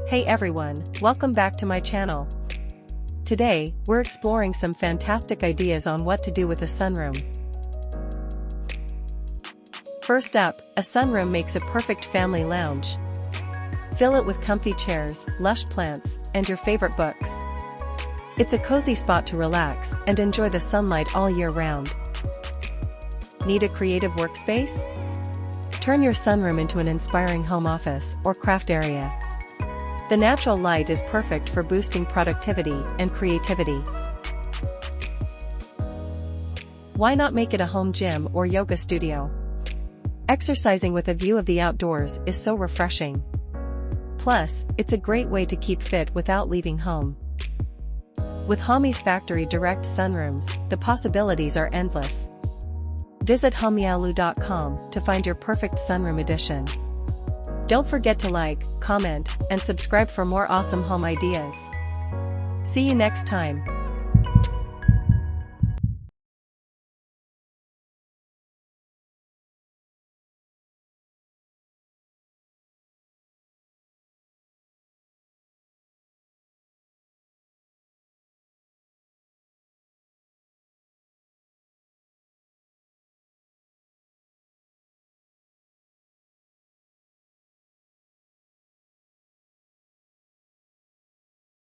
Hey everyone, welcome back to my channel. Today, we're exploring some fantastic ideas on what to do with a sunroom. First up, a sunroom makes a perfect family lounge. Fill it with comfy chairs, lush plants, and your favorite books. It's a cozy spot to relax and enjoy the sunlight all year round. Need a creative workspace? Turn your sunroom into an inspiring home office or craft area. The natural light is perfect for boosting productivity and creativity. Why not make it a home gym or yoga studio? Exercising with a view of the outdoors is so refreshing. Plus, it's a great way to keep fit without leaving home. With Hommie's factory direct sunrooms, the possibilities are endless. Visit hommiealu.com to find your perfect sunroom edition. Don't forget to like, comment, and subscribe for more awesome home ideas. See you next time.